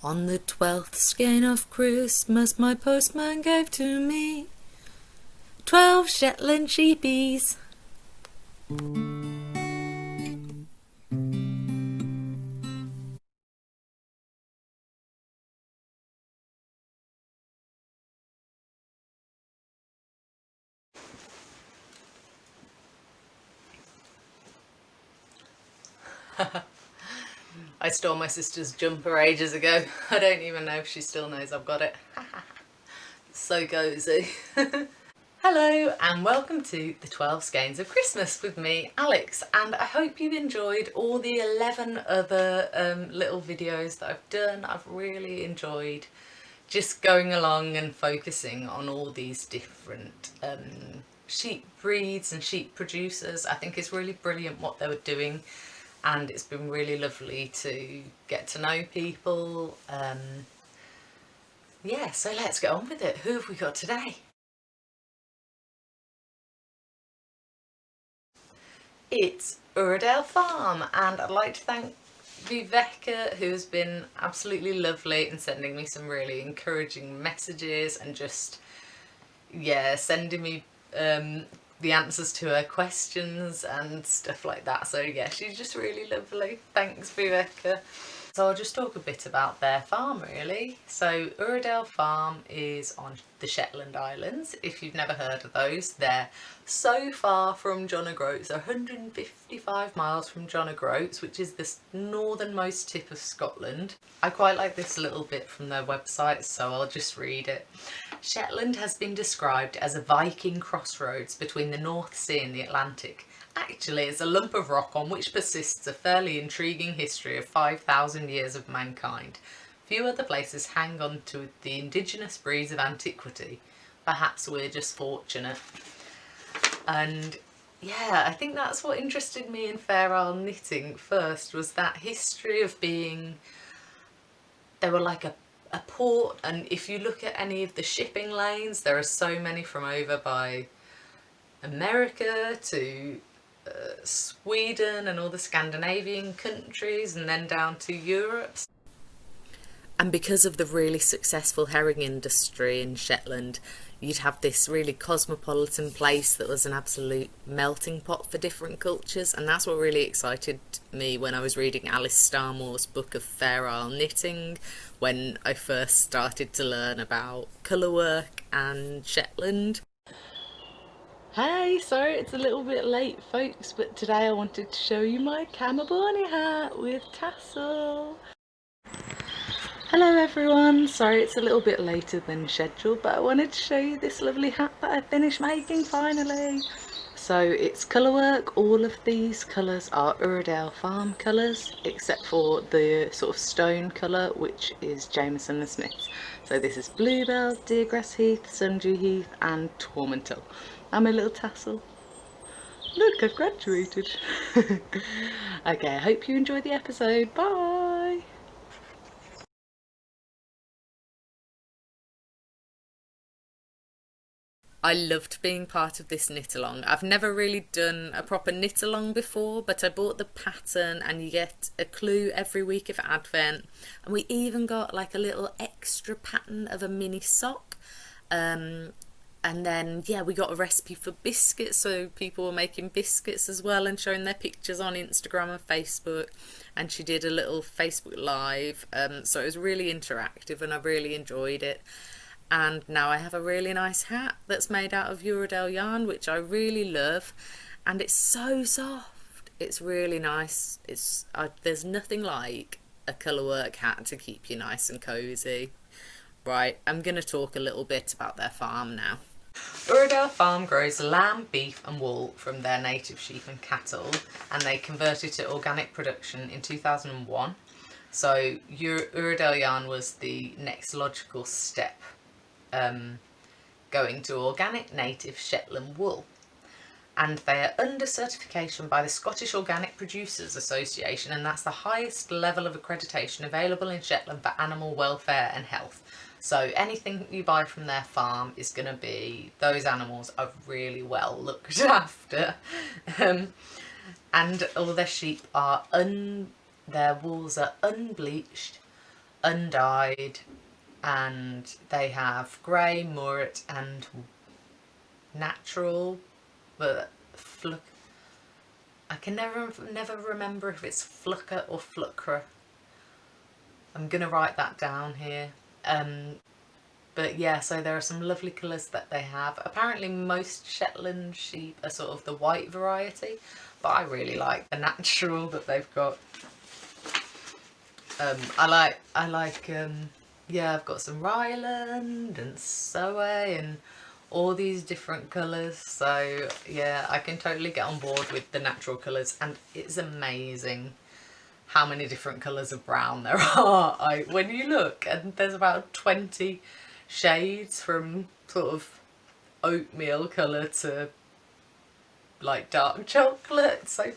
On the 12th skein of Christmas my postman gave to me 12 Shetland sheepies. I stole my sister's jumper ages ago. I don't even know if she still knows I've got it. So cozy. Hello and welcome to the 12 Skeins of Christmas with me, Alex, and I hope you've enjoyed all the 11 other little videos that I've done. I've really enjoyed just going along and focusing on all these different sheep breeds and sheep producers. I think it's really brilliant what they were doing, and it's been really lovely to get to know people. Yeah, so let's get on with it. Who have we got today? It's Uradale Farm, and I'd like to thank Viveka, who has been absolutely lovely in sending me some really encouraging messages and just, yeah, sending me the answers to her questions and stuff like that. So yeah, she's just really lovely. Thanks, Viveka. So I'll just talk a bit about their farm really. So Uradale Farm is on the Shetland Islands. If you've never heard of those, they're so far from John O'Groats. They're 155 miles from John O'Groats, which is the northernmost tip of Scotland. I quite like this little bit from their website, so I'll just read it. Shetland has been described as a Viking crossroads between the North Sea and the Atlantic. Actually, it's a lump of rock on which persists a fairly intriguing history of 5,000 years of mankind. Few other places hang on to the indigenous breeds of antiquity. Perhaps we're just fortunate. And yeah, I think that's what interested me in Fair Isle knitting first, was that history of being, they were like a port, and if you look at any of the shipping lanes, there are so many from over by America to Sweden and all the Scandinavian countries, and then down to Europe. And because of the really successful herring industry in Shetland, you'd have this really cosmopolitan place that was an absolute melting pot for different cultures, and that's what really excited me when I was reading Alice Starmore's book of Fair Isle knitting, when I first started to learn about colourwork and Shetland. Hey, sorry it's a little bit late folks, but today I wanted to show you my Kammebornia hat with tassel. Hello everyone, sorry it's a little bit later than scheduled, but I wanted to show you this lovely hat that I finished making finally. So it's colourwork. All of these colours are Uradale Farm colours, except for the sort of stone colour, which is Jameson and Smith's. So this is Bluebell, Deergrass Heath, Sundew Heath and Tormental. And my little tassel. Look, I've graduated. Okay, I hope you enjoyed the episode. Bye! I loved being part of this knit along. I've never really done a proper knit along before, but I bought the pattern and you get a clue every week of Advent, and we even got like a little extra pattern of a mini sock. And then, yeah, we got a recipe for biscuits, so people were making biscuits as well and showing their pictures on Instagram and Facebook. And she did a little Facebook Live, so it was really interactive and I really enjoyed it. And now I have a really nice hat that's made out of Uradale yarn, which I really love, and it's so soft. It's really nice. There's nothing like a colourwork hat to keep you nice and cosy. Right, I'm going to talk a little bit about their farm now. Uradale Farm grows lamb, beef and wool from their native sheep and cattle, and they converted to organic production in 2001. So Uradale yarn was the next logical step, going to organic native Shetland wool. And they are under certification by the Scottish Organic Producers Association, and that's the highest level of accreditation available in Shetland for animal welfare and health. So anything you buy from their farm is going to be, those animals are really well looked after. And all their sheep are, their wools are unbleached, undyed, and they have grey, murret and natural, but I can never remember if it's flucker or fluckra. I'm gonna write that down here. But yeah, so there are some lovely colours that they have. Apparently most Shetland sheep are sort of the white variety, but I really like the natural that they've got. Yeah, I've got some Ryeland and Soe and all these different colours, so yeah, I can totally get on board with the natural colours, and it's amazing how many different colours of brown there are. When you look, and there's about 20 shades from sort of oatmeal colour to like dark chocolate, so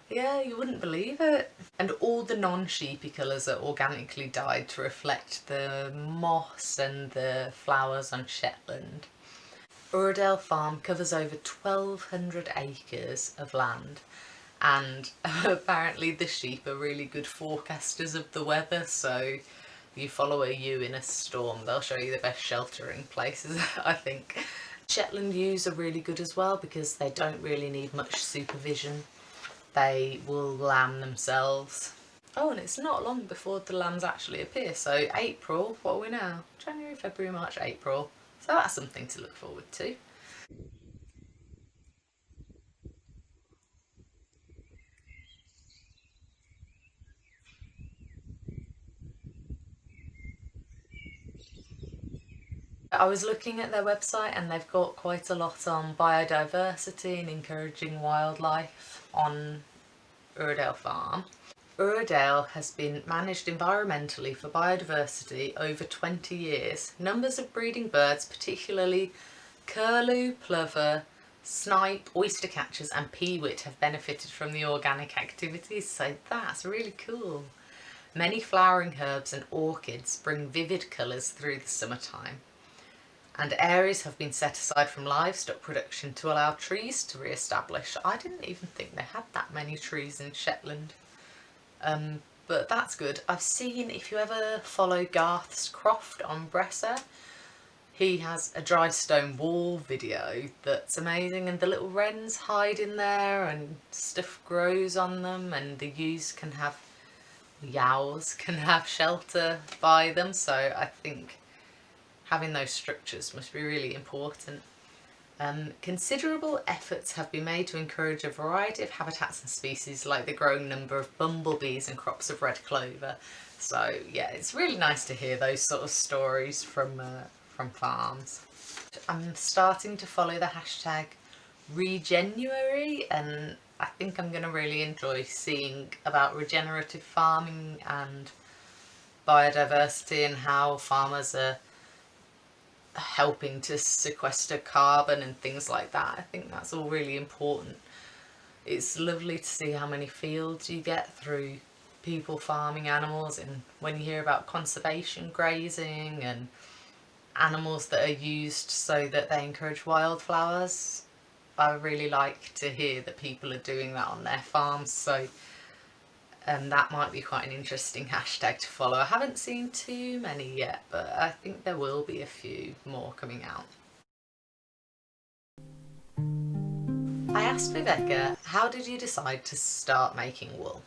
yeah, you wouldn't believe it. And all the non-sheepy colours are organically dyed to reflect the moss and the flowers on Shetland. Uradale Farm covers over 1,200 acres of land, and apparently the sheep are really good forecasters of the weather, so if you follow a ewe in a storm, they'll show you the best sheltering places, I think. Shetland ewes are really good as well because they don't really need much supervision. They will lamb themselves. Oh, and it's not long before the lambs actually appear, so April, what are we now? January, February, March, April. So that's something to look forward to. I was looking at their website and they've got quite a lot on biodiversity and encouraging wildlife on Uradale Farm. Uradale has been managed environmentally for biodiversity over 20 years. Numbers of breeding birds, particularly curlew, plover, snipe, oyster catchers and peewit, have benefited from the organic activities, so that's really cool. Many flowering herbs and orchids bring vivid colours through the summertime, and areas have been set aside from livestock production to allow trees to re-establish. I didn't even think they had that many trees in Shetland, but that's good. I've seen, if you ever follow Garth's Croft on Bresser, he has a dry stone wall video that's amazing, and the little wrens hide in there and stuff grows on them, and the yows can have shelter by them, so I think having those structures must be really important. Considerable efforts have been made to encourage a variety of habitats and species, like the growing number of bumblebees and crops of red clover. So yeah, it's really nice to hear those sort of stories from farms. I'm starting to follow the hashtag Regenuary, and I think I'm going to really enjoy seeing about regenerative farming and biodiversity and how farmers are helping to sequester carbon and things like that. I think that's all really important. It's lovely to see how many fields you get through people farming animals, and when you hear about conservation grazing and animals that are used so that they encourage wildflowers, I really like to hear that people are doing that on their farms, so that might be quite an interesting hashtag to follow. I haven't seen too many yet, but I think there will be a few more coming out. I asked Viveka, how did you decide to start making wool?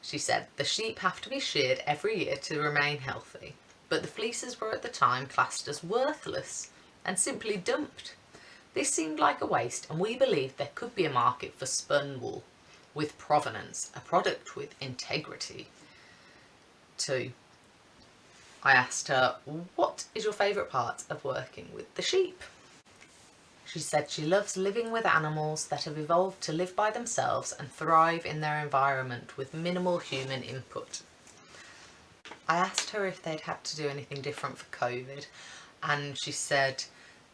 She said, the sheep have to be sheared every year to remain healthy, but the fleeces were at the time classed as worthless and simply dumped. This seemed like a waste, and we believed there could be a market for spun wool with provenance, a product with integrity. 2. I asked her, what is your favourite part of working with the sheep? She said she loves living with animals that have evolved to live by themselves and thrive in their environment with minimal human input. I asked her if they'd had to do anything different for COVID, and she said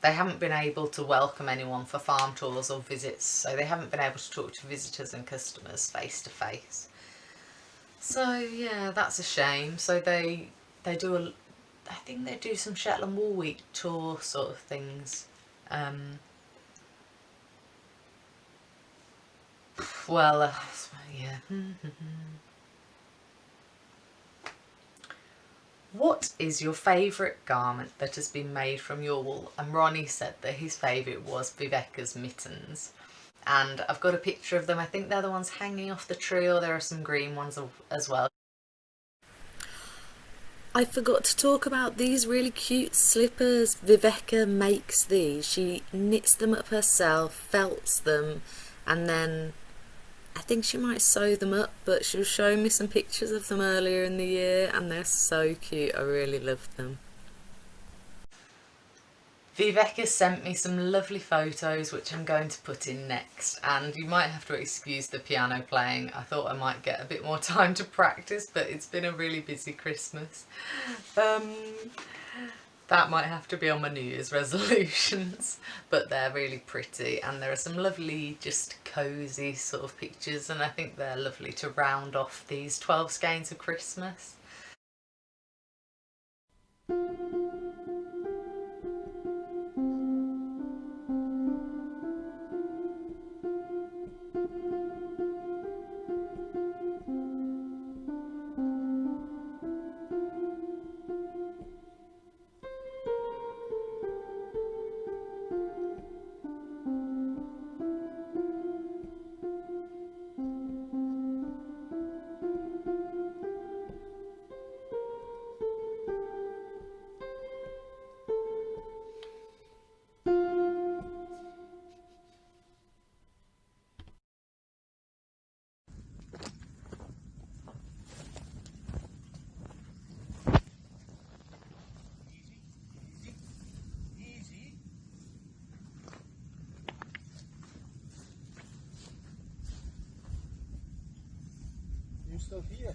they haven't been able to welcome anyone for farm tours or visits, so they haven't been able to talk to visitors and customers face to face. So yeah, that's a shame. So they do I think they do some Shetland Wool Week tour sort of things. Yeah. What is your favourite garment that has been made from your wool? And Ronnie said that his favourite was Viveka's mittens. And I've got a picture of them. I think they're the ones hanging off the tree, or there are some green ones as well. I forgot to talk about these really cute slippers. Viveka makes these. She knits them up herself, felts them, and then I think she might sew them up, but she was showing me some pictures of them earlier in the year and they're so cute. I really love them. Viveka sent me some lovely photos which I'm going to put in next, and you might have to excuse the piano playing. I thought I might get a bit more time to practice, but it's been a really busy Christmas. That might have to be on my New Year's resolutions, but they're really pretty, and there are some lovely just cosy sort of pictures, and I think they're lovely to round off these 12 skeins of Christmas. You still here?